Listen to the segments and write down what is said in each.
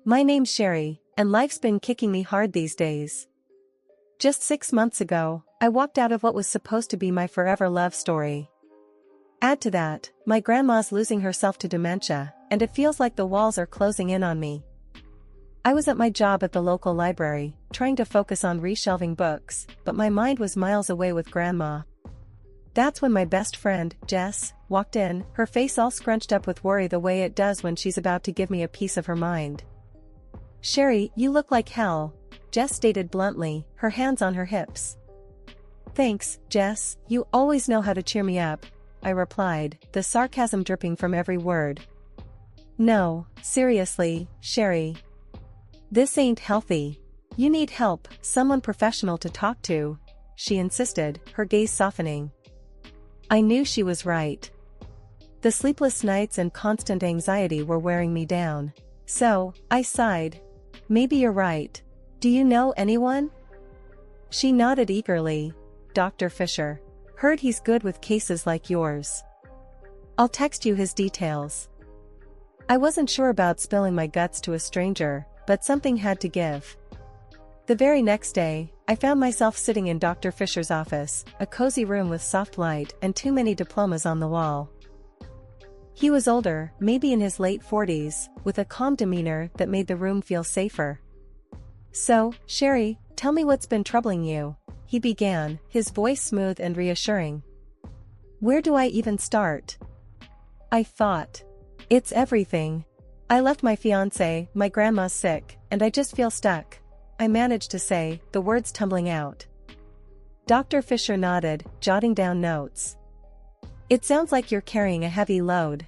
My name's Sherry, and life's been kicking me hard these days. Just 6 months ago, I walked out of what was supposed to be my forever love story. Add to that, my grandma's losing herself to dementia, and it feels like the walls are closing in on me. I was at my job at the local library, trying to focus on reshelving books, but my mind was miles away with Grandma. That's when my best friend, Jess, walked in, her face all scrunched up with worry the way it does when she's about to give me a piece of her mind. "Sherry, you look like hell," Jess stated bluntly, her hands on her hips. "Thanks, Jess, you always know how to cheer me up," I replied, the sarcasm dripping from every word. "No, seriously, Sherry. This ain't healthy. You need help, someone professional to talk to," she insisted, her gaze softening. I knew she was right. The sleepless nights and constant anxiety were wearing me down. So, I sighed. "Maybe you're right. Do you know anyone?" She nodded eagerly. "Dr. Fisher. Heard he's good with cases like yours. I'll text you his details." I wasn't sure about spilling my guts to a stranger, but something had to give. The very next day, I found myself sitting in Dr. Fisher's office, a cozy room with soft light and too many diplomas on the wall. He was older, maybe in his late 40s, with a calm demeanor that made the room feel safer. "So, Sherry, tell me what's been troubling you," he began, his voice smooth and reassuring. "Where do I even start?" I thought. "It's everything. I left my fiancé, my grandma's sick, and I just feel stuck," I managed to say, the words tumbling out. Dr. Fisher nodded, jotting down notes. "It sounds like you're carrying a heavy load.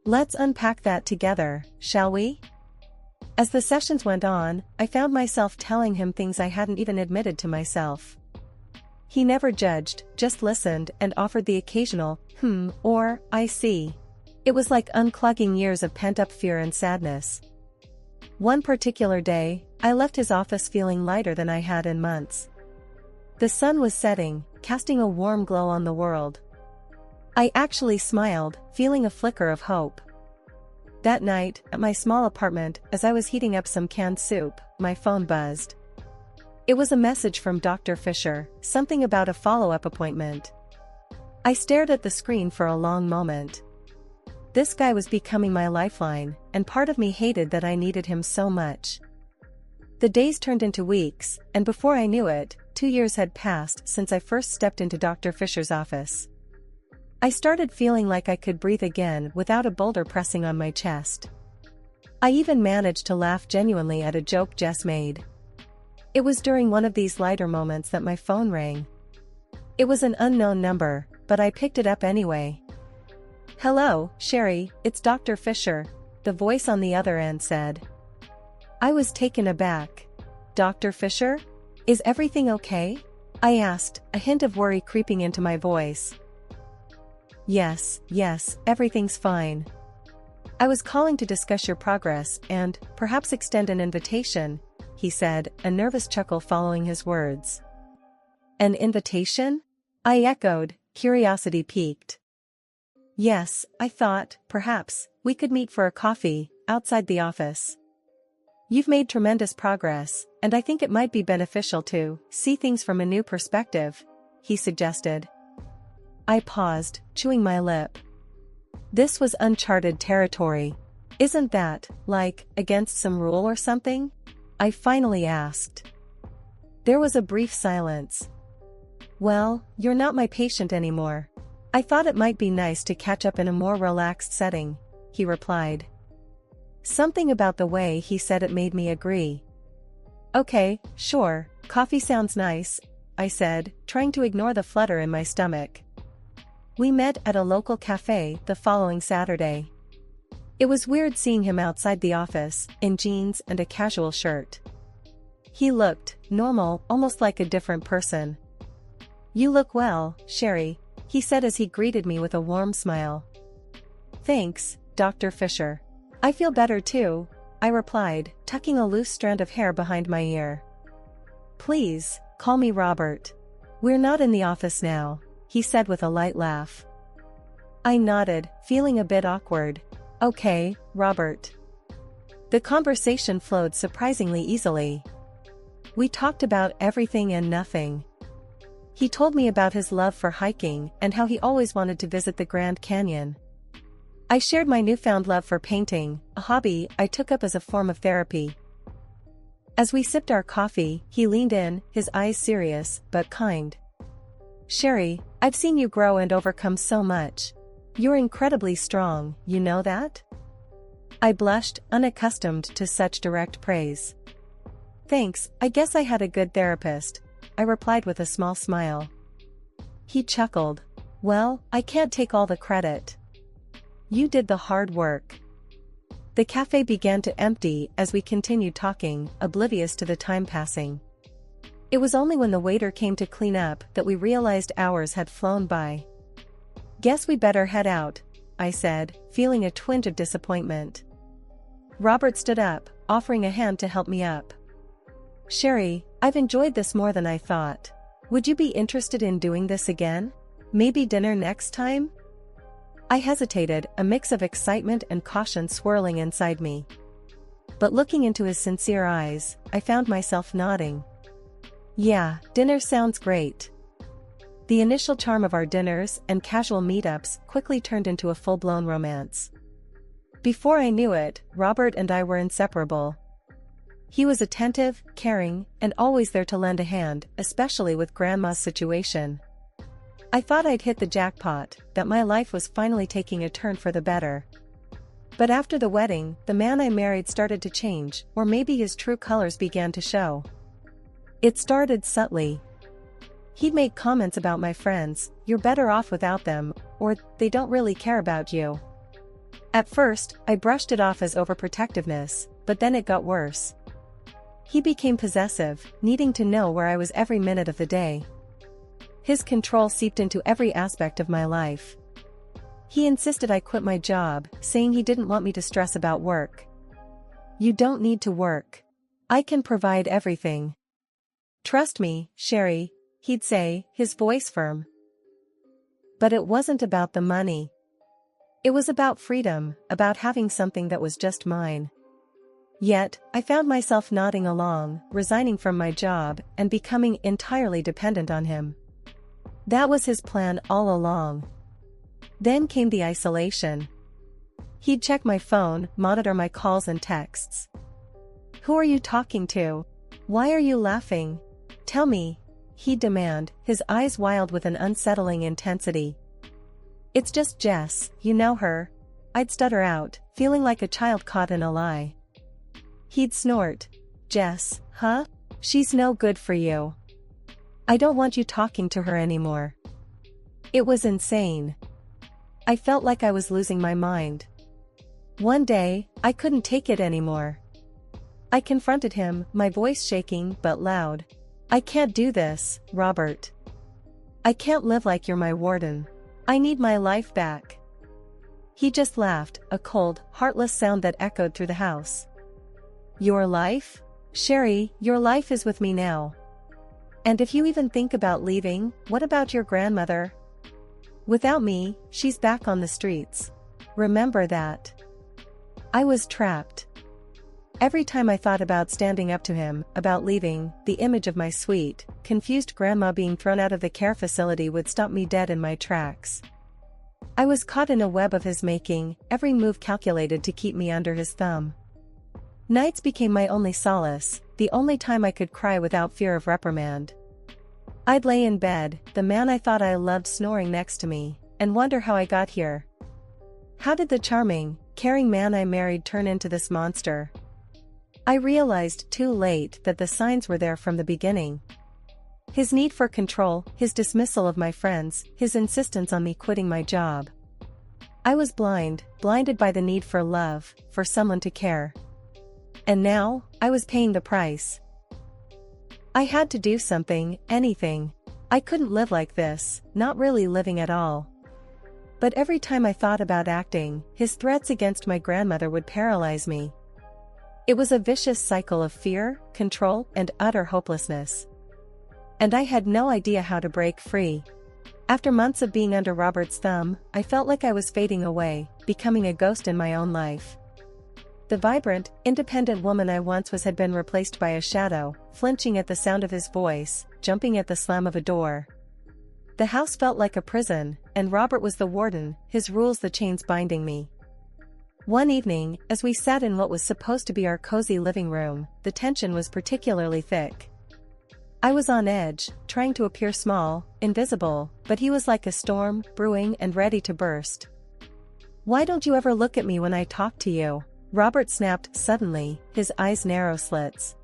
Let's unpack that together, shall we?" As the sessions went on, I found myself telling him things I hadn't even admitted to myself. He never judged, just listened and offered the occasional, or, "I see." It was like unclogging years of pent-up fear and sadness. One particular day, I left his office feeling lighter than I had in months. The sun was setting, casting a warm glow on the world. I actually smiled, feeling a flicker of hope. That night, at my small apartment, as I was heating up some canned soup, my phone buzzed. It was a message from Dr. Fisher, something about a follow-up appointment. I stared at the screen for a long moment. This guy was becoming my lifeline, and part of me hated that I needed him so much. The days turned into weeks, and before I knew it, 2 years had passed since I first stepped into Dr. Fisher's office. I started feeling like I could breathe again without a boulder pressing on my chest. I even managed to laugh genuinely at a joke Jess made. It was during one of these lighter moments that my phone rang. It was an unknown number, but I picked it up anyway. "Hello, Sherry, it's Dr. Fisher," the voice on the other end said. I was taken aback. "Dr. Fisher? Is everything okay?" I asked, a hint of worry creeping into my voice. Yes, everything's fine. I was calling to discuss your progress and, perhaps extend an invitation," he said, a nervous chuckle following his words. "An invitation?" I echoed, curiosity piqued. "Yes, I thought, perhaps, we could meet for a coffee, outside the office. You've made tremendous progress, and I think it might be beneficial to see things from a new perspective," he suggested. I paused, chewing my lip. This was uncharted territory. "Isn't that, like, against some rule or something?" I finally asked. There was a brief silence. "Well, you're not my patient anymore. I thought it might be nice to catch up in a more relaxed setting," he replied. Something about the way he said it made me agree. "Okay, sure, coffee sounds nice," I said, trying to ignore the flutter in my stomach. We met at a local cafe the following Saturday. It was weird seeing him outside the office, in jeans and a casual shirt. He looked normal, almost like a different person. "You look well, Sherry," he said as he greeted me with a warm smile. "Thanks, Dr. Fisher. I feel better too," I replied, tucking a loose strand of hair behind my ear. "Please, call me Robert. We're not in the office now," he said with a light laugh. I nodded, feeling a bit awkward. "Okay, Robert." The conversation flowed surprisingly easily. We talked about everything and nothing. He told me about his love for hiking and how he always wanted to visit the Grand Canyon. I shared my newfound love for painting, a hobby I took up as a form of therapy. As we sipped our coffee, he leaned in, his eyes serious, but kind. "Sherry, I've seen you grow and overcome so much. You're incredibly strong, you know that?" I blushed, unaccustomed to such direct praise. "Thanks, I guess I had a good therapist," I replied with a small smile. He chuckled. "Well, I can't take all the credit. You did the hard work." The cafe began to empty as we continued talking, oblivious to the time passing. It was only when the waiter came to clean up that we realized hours had flown by. "Guess we better head out," I said, feeling a twinge of disappointment. Robert stood up, offering a hand to help me up. "Sherry, I've enjoyed this more than I thought. Would you be interested in doing this again? Maybe dinner next time?" I hesitated, a mix of excitement and caution swirling inside me. But looking into his sincere eyes, I found myself nodding. "Yeah, dinner sounds great." The initial charm of our dinners and casual meetups quickly turned into a full-blown romance. Before I knew it, Robert and I were inseparable. He was attentive, caring, and always there to lend a hand, especially with Grandma's situation. I thought I'd hit the jackpot, that my life was finally taking a turn for the better. But after the wedding, the man I married started to change, or maybe his true colors began to show. It started subtly. He'd make comments about my friends, "You're better off without them," or "They don't really care about you." At first, I brushed it off as overprotectiveness, but then it got worse. He became possessive, needing to know where I was every minute of the day. His control seeped into every aspect of my life. He insisted I quit my job, saying he didn't want me to stress about work. "You don't need to work. I can provide everything. Trust me, Sherry," he'd say, his voice firm. But it wasn't about the money. It was about freedom, about having something that was just mine. Yet, I found myself nodding along, resigning from my job, and becoming entirely dependent on him. That was his plan all along. Then came the isolation. He'd check my phone, monitor my calls and texts. "Who are you talking to? Why are you laughing? Tell me," he'd demand, his eyes wild with an unsettling intensity. "It's just Jess, you know her," I'd stutter out, feeling like a child caught in a lie. He'd snort. "Jess, huh? She's no good for you. I don't want you talking to her anymore." It was insane. I felt like I was losing my mind. One day, I couldn't take it anymore. I confronted him, my voice shaking but loud. "I can't do this, Robert. I can't live like you're my warden. I need my life back." He just laughed, a cold, heartless sound that echoed through the house. "Your life? Sherry, your life is with me now. And if you even think about leaving, what about your grandmother? Without me, she's back on the streets. Remember that." I was trapped. Every time I thought about standing up to him, about leaving, the image of my sweet, confused grandma being thrown out of the care facility would stop me dead in my tracks. I was caught in a web of his making, every move calculated to keep me under his thumb. Nights became my only solace, the only time I could cry without fear of reprimand. I'd lay in bed, the man I thought I loved snoring next to me, and wonder how I got here. How did the charming, caring man I married turn into this monster? I realized too late that the signs were there from the beginning. His need for control, his dismissal of my friends, his insistence on me quitting my job. I was blinded by the need for love, for someone to care. And now, I was paying the price. I had to do something, anything. I couldn't live like this, not really living at all. But every time I thought about acting, his threats against my grandmother would paralyze me. It was a vicious cycle of fear, control, and utter hopelessness. And I had no idea how to break free. After months of being under Robert's thumb, I felt like I was fading away, becoming a ghost in my own life. The vibrant, independent woman I once was had been replaced by a shadow, flinching at the sound of his voice, jumping at the slam of a door. The house felt like a prison, and Robert was the warden, his rules the chains binding me. One evening, as we sat in what was supposed to be our cozy living room, the tension was particularly thick. I was on edge, trying to appear small, invisible, but he was like a storm, brewing and ready to burst. "Why don't you ever look at me when I talk to you?" Robert snapped suddenly, his eyes narrow slits.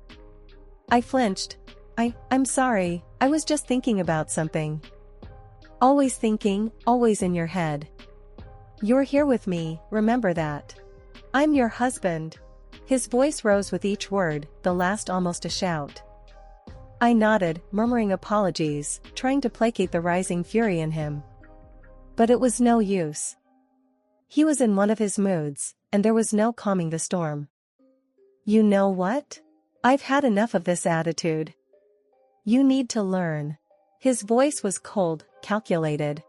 I flinched. I'm sorry, I was just thinking about something. Always thinking, always in your head. You're here with me, remember that. I'm your husband. His voice rose with each word, the last almost a shout. I nodded, murmuring apologies, trying to placate the rising fury in him. But it was no use. He was in one of his moods, and there was no calming the storm. "You know what? I've had enough of this attitude. You need to learn." His voice was cold, calculated.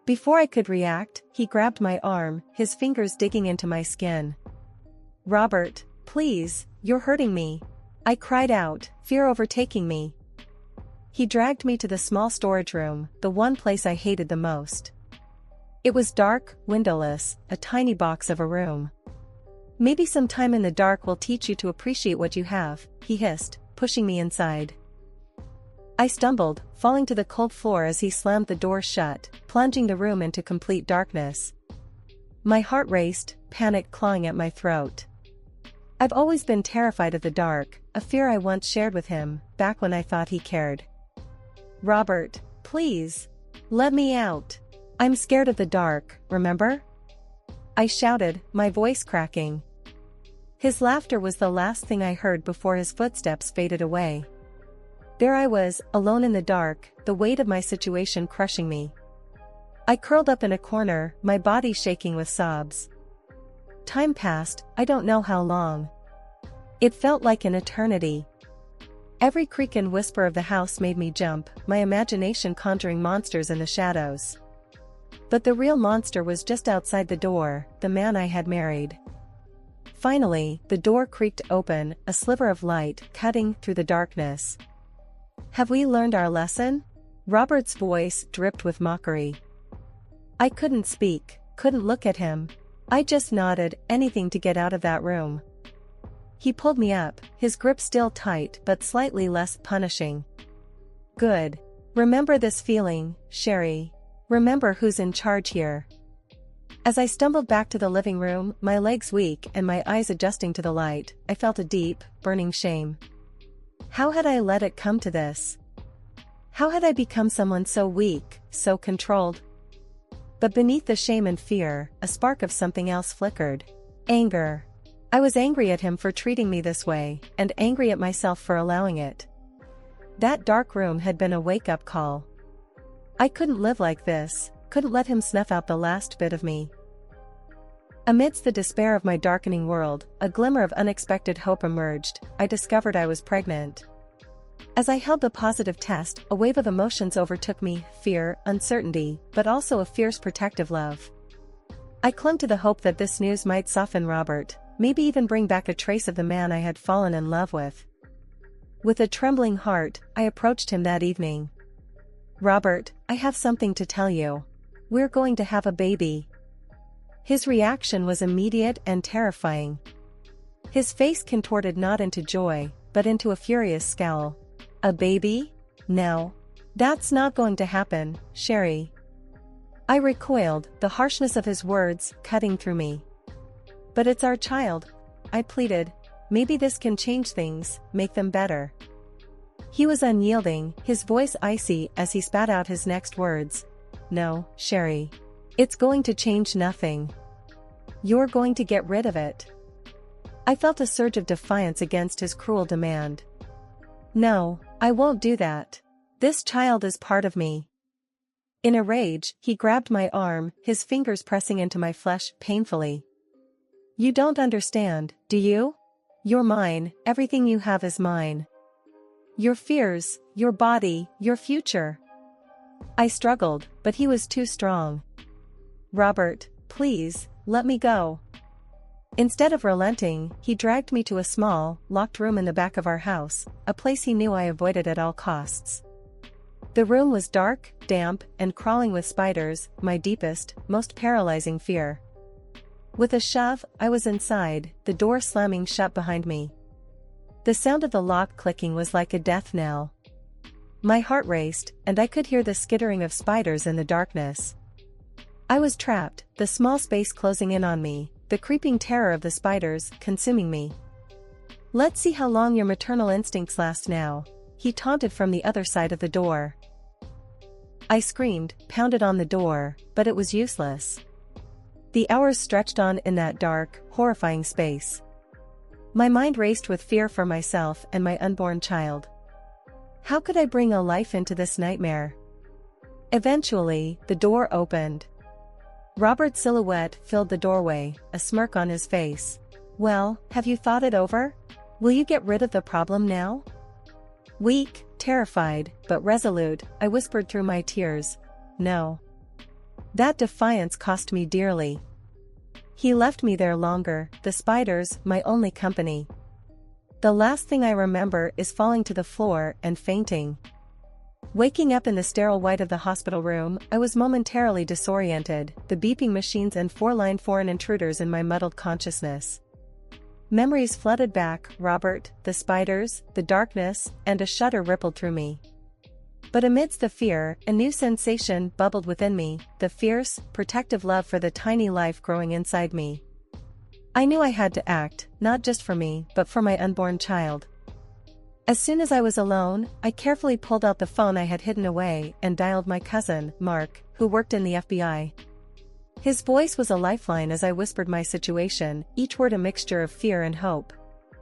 Before I could react, he grabbed my arm, his fingers digging into my skin. "Robert, please, you're hurting me," I cried out, fear overtaking me. He dragged me to the small storage room, the one place I hated the most. It was dark, windowless, a tiny box of a room. "Maybe some time in the dark will teach you to appreciate what you have," he hissed, pushing me inside. I stumbled, falling to the cold floor as he slammed the door shut, plunging the room into complete darkness. My heart raced, panic clawing at my throat. I've always been terrified of the dark, a fear I once shared with him, back when I thought he cared. "Robert, please. Let me out. I'm scared of the dark, remember?" I shouted, my voice cracking. His laughter was the last thing I heard before his footsteps faded away. There I was, alone in the dark, the weight of my situation crushing me. I curled up in a corner, my body shaking with sobs. Time passed, I don't know how long. It felt like an eternity. Every creak and whisper of the house made me jump, my imagination conjuring monsters in the shadows. But the real monster was just outside the door, the man I had married. Finally, the door creaked open, a sliver of light cutting through the darkness. "Have we learned our lesson?" Robert's voice dripped with mockery. I couldn't speak, couldn't look at him. I just nodded, anything to get out of that room. He pulled me up, his grip still tight but slightly less punishing. "Good. Remember this feeling, Sherry. Remember who's in charge here." As I stumbled back to the living room, my legs weak and my eyes adjusting to the light, I felt a deep, burning shame. How had I let it come to this? How had I become someone so weak, so controlled? But beneath the shame and fear, a spark of something else flickered. Anger. I was angry at him for treating me this way, and angry at myself for allowing it. That dark room had been a wake-up call. I couldn't live like this, couldn't let him snuff out the last bit of me. Amidst the despair of my darkening world, a glimmer of unexpected hope emerged. I discovered I was pregnant. As I held the positive test, a wave of emotions overtook me, fear, uncertainty, but also a fierce protective love. I clung to the hope that this news might soften Robert, maybe even bring back a trace of the man I had fallen in love with. With a trembling heart, I approached him that evening. "Robert, I have something to tell you. We're going to have a baby." His reaction was immediate and terrifying. His face contorted not into joy, but into a furious scowl. "A baby? No. That's not going to happen, Sherry." I recoiled, the harshness of his words cutting through me. "But it's our child," I pleaded. "Maybe this can change things, make them better." He was unyielding, his voice icy as he spat out his next words. "No, Sherry. It's going to change nothing. You're going to get rid of it." I felt a surge of defiance against his cruel demand. "No, I won't do that. This child is part of me." In a rage, he grabbed my arm, his fingers pressing into my flesh painfully. "You don't understand, do you? You're mine, everything you have is mine. Your fears, your body, your future." I struggled, but he was too strong. "Robert, please, let me go." Instead of relenting, he dragged me to a small, locked room in the back of our house, a place he knew I avoided at all costs. The room was dark, damp, and crawling with spiders, my deepest, most paralyzing fear. With a shove, I was inside, the door slamming shut behind me. The sound of the lock clicking was like a death knell. My heart raced, and I could hear the skittering of spiders in the darkness. I was trapped, the small space closing in on me, the creeping terror of the spiders consuming me. "Let's see how long your maternal instincts last now," he taunted from the other side of the door. I screamed, pounded on the door, but it was useless. The hours stretched on in that dark, horrifying space. My mind raced with fear for myself and my unborn child. How could I bring a life into this nightmare? Eventually, the door opened. Robert's silhouette filled the doorway, a smirk on his face. "Well, have you thought it over? Will you get rid of the problem now?" Weak, terrified, but resolute, I whispered through my tears, "No." That defiance cost me dearly. He left me there longer, the spiders, my only company. The last thing I remember is falling to the floor and fainting. Waking up in the sterile white of the hospital room, I was momentarily disoriented, the beeping machines and four-line foreign intruders in my muddled consciousness. Memories flooded back, Robert, the spiders, the darkness, and a shudder rippled through me. But amidst the fear, a new sensation bubbled within me, the fierce, protective love for the tiny life growing inside me. I knew I had to act, not just for me, but for my unborn child. As soon as I was alone, I carefully pulled out the phone I had hidden away and dialed my cousin, Mark, who worked in the FBI. His voice was a lifeline as I whispered my situation, each word a mixture of fear and hope.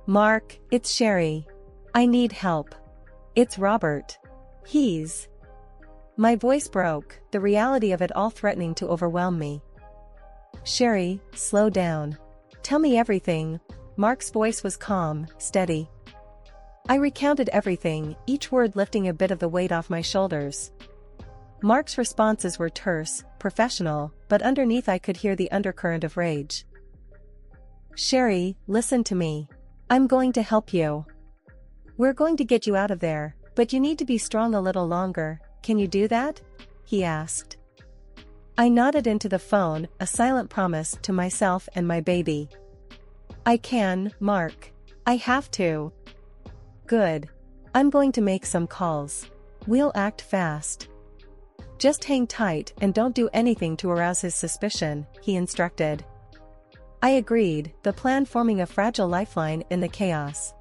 "Mark, it's Sherry. I need help. It's Robert. He's..." My voice broke, the reality of it all threatening to overwhelm me. "Sherry, slow down. Tell me everything." Mark's voice was calm, steady. I recounted everything, each word lifting a bit of the weight off my shoulders. Mark's responses were terse, professional, but underneath I could hear the undercurrent of rage. "Sherry, listen to me. I'm going to help you. We're going to get you out of there, but you need to be strong a little longer. Can you do that?" he asked. I nodded into the phone, a silent promise to myself and my baby. "I can, Mark. I have to." "Good. I'm going to make some calls. We'll act fast. Just hang tight and don't do anything to arouse his suspicion," he instructed. I agreed, the plan forming a fragile lifeline in the chaos.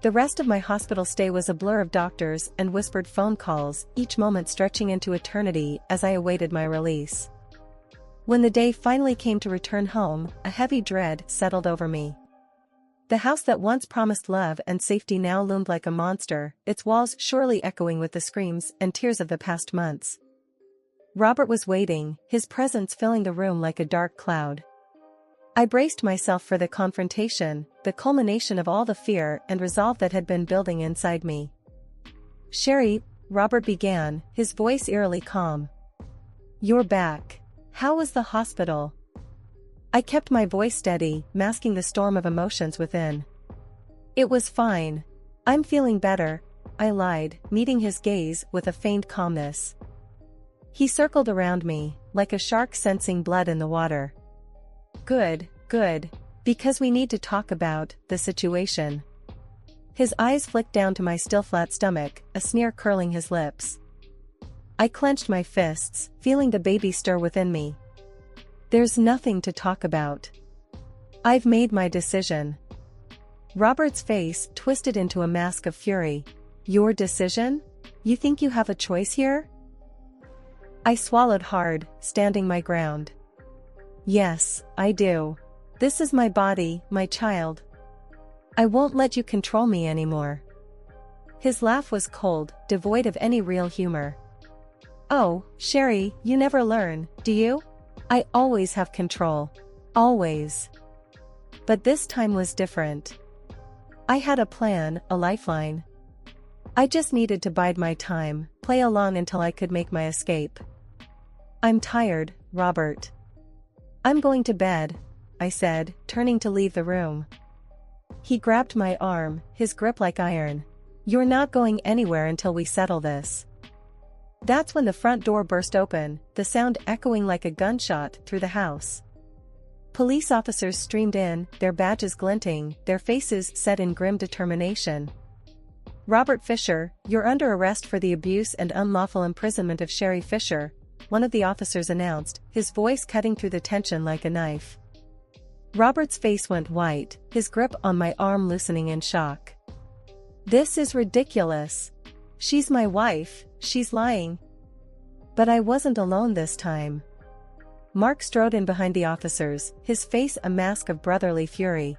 The rest of my hospital stay was a blur of doctors and whispered phone calls, each moment stretching into eternity as I awaited my release. When the day finally came to return home, a heavy dread settled over me. The house that once promised love and safety now loomed like a monster, its walls surely echoing with the screams and tears of the past months. Robert was waiting, his presence filling the room like a dark cloud. I braced myself for the confrontation, the culmination of all the fear and resolve that had been building inside me. "Sherry," Robert began, his voice eerily calm. "You're back. How was the hospital?" I kept my voice steady, masking the storm of emotions within. "It was fine. I'm feeling better," I lied, meeting his gaze with a feigned calmness. He circled around me, like a shark sensing blood in the water. Good, because we need to talk about the situation." His eyes flicked down to my still flat stomach, a sneer curling his lips. I clenched my fists, feeling the baby stir within me. "There's nothing to talk about. I've made my decision." Robert's face twisted into a mask of fury. "Your decision? You think you have a choice here?" I swallowed hard, standing my ground. "Yes, I do. This is my body, my child. I won't let you control me anymore." His laugh was cold, devoid of any real humor. "Oh, Sherry, you never learn, do you? I always have control. Always. But this time was different. I had a plan, a lifeline. I just needed to bide my time, play along until I could make my escape." "I'm tired, Robert. I'm going to bed. I said, turning to leave the room. He grabbed my arm, his grip like iron. "You're not going anywhere until we settle this." That's when the front door burst open, the sound echoing like a gunshot through the house. Police officers streamed in, their badges glinting, their faces set in grim determination. "Robert Fisher, you're under arrest for the abuse and unlawful imprisonment of Sherry Fisher," one of the officers announced, his voice cutting through the tension like a knife. Robert's face went white, his grip on my arm loosening in shock. "This is ridiculous. She's my wife, she's lying." But I wasn't alone this time. Mark strode in behind the officers, his face a mask of brotherly fury.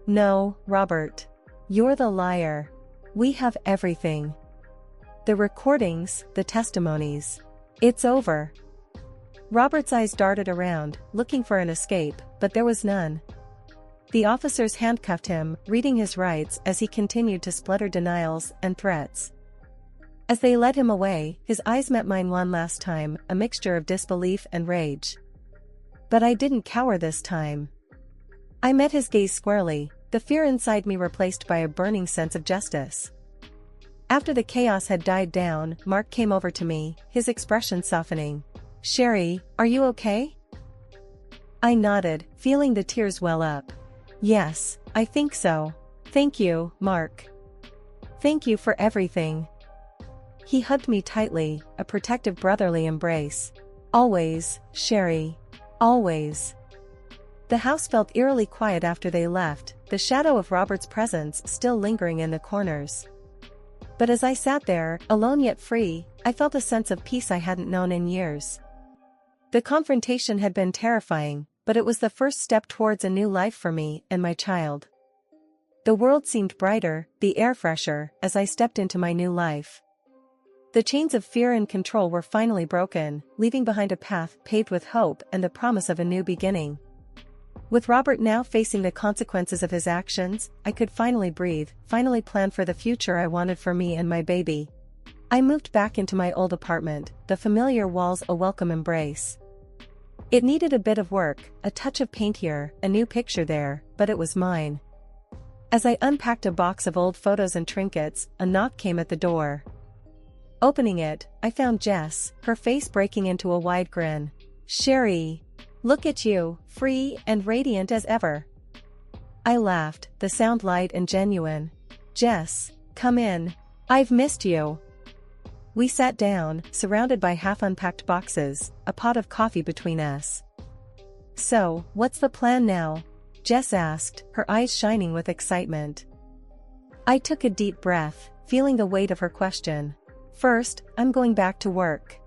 "No, Robert. You're the liar. We have everything. The recordings, the testimonies. It's over." Robert's eyes darted around, looking for an escape, but there was none. The officers handcuffed him, reading his rights as he continued to splutter denials and threats. As they led him away, his eyes met mine one last time, a mixture of disbelief and rage. But I didn't cower this time. I met his gaze squarely, the fear inside me replaced by a burning sense of justice. After the chaos had died down, Mark came over to me, his expression softening. "Sherry, are you okay?" I nodded, feeling the tears well up. "Yes, I think so. Thank you, Mark. Thank you for everything." He hugged me tightly, a protective brotherly embrace. "Always, Sherry. Always." The house felt eerily quiet after they left, the shadow of Robert's presence still lingering in the corners. But as I sat there, alone yet free, I felt a sense of peace I hadn't known in years. The confrontation had been terrifying, but it was the first step towards a new life for me and my child. The world seemed brighter, the air fresher, as I stepped into my new life. The chains of fear and control were finally broken, leaving behind a path paved with hope and the promise of a new beginning. With Robert now facing the consequences of his actions, I could finally breathe, finally plan for the future I wanted for me and my baby. I moved back into my old apartment, the familiar walls a welcome embrace. It needed a bit of work, a touch of paint here, a new picture there, but it was mine. As I unpacked a box of old photos and trinkets, a knock came at the door. Opening it, I found Jess, her face breaking into a wide grin. "Sherry! Look at you, free and radiant as ever." I laughed, the sound light and genuine. "Jess, come in. I've missed you." We sat down, surrounded by half-unpacked boxes, a pot of coffee between us. "So, what's the plan now?" Jess asked, her eyes shining with excitement. I took a deep breath, feeling the weight of her question. "First, I'm going back to work.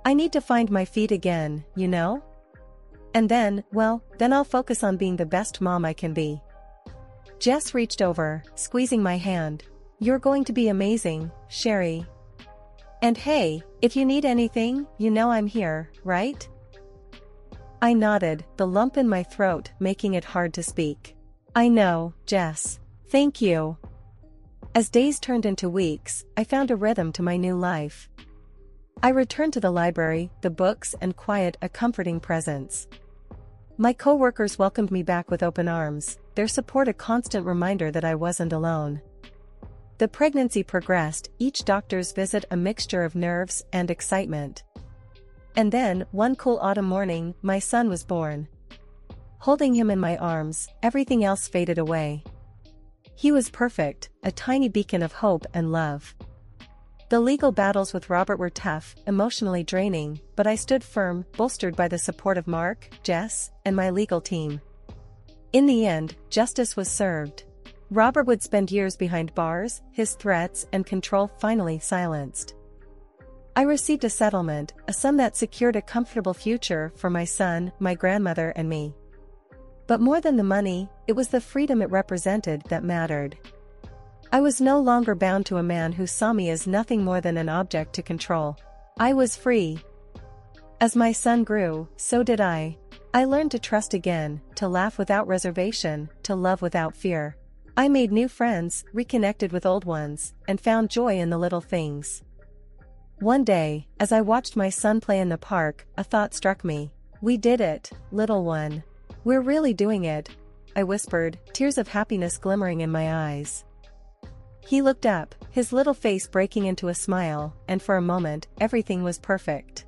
I need to find my feet again, you know? And then, well, then I'll focus on being the best mom I can be." Jess reached over, squeezing my hand. "You're going to be amazing, Sherry. And hey, if you need anything, you know I'm here, right?" I nodded, the lump in my throat making it hard to speak. "I know, Jess. Thank you." As days turned into weeks, I found a rhythm to my new life. I returned to the library, the books and quiet a comforting presence. My co-workers welcomed me back with open arms, their support a constant reminder that I wasn't alone. The pregnancy progressed, each doctor's visit a mixture of nerves and excitement. And then, one cool autumn morning, my son was born. Holding him in my arms, everything else faded away. He was perfect, a tiny beacon of hope and love. The legal battles with Robert were tough, emotionally draining, but I stood firm, bolstered by the support of Mark, Jess, and my legal team. In the end, justice was served. Robert would spend years behind bars, his threats and control finally silenced. I received a settlement, a sum that secured a comfortable future for my son, my grandmother and me. But more than the money, it was the freedom it represented that mattered. I was no longer bound to a man who saw me as nothing more than an object to control. I was free. As my son grew, so did I. I learned to trust again, to laugh without reservation, to love without fear. I made new friends, reconnected with old ones, and found joy in the little things. One day, as I watched my son play in the park, a thought struck me. We did it, little one. We're really doing it, I whispered, tears of happiness glimmering in my eyes. He looked up, his little face breaking into a smile, and for a moment, everything was perfect.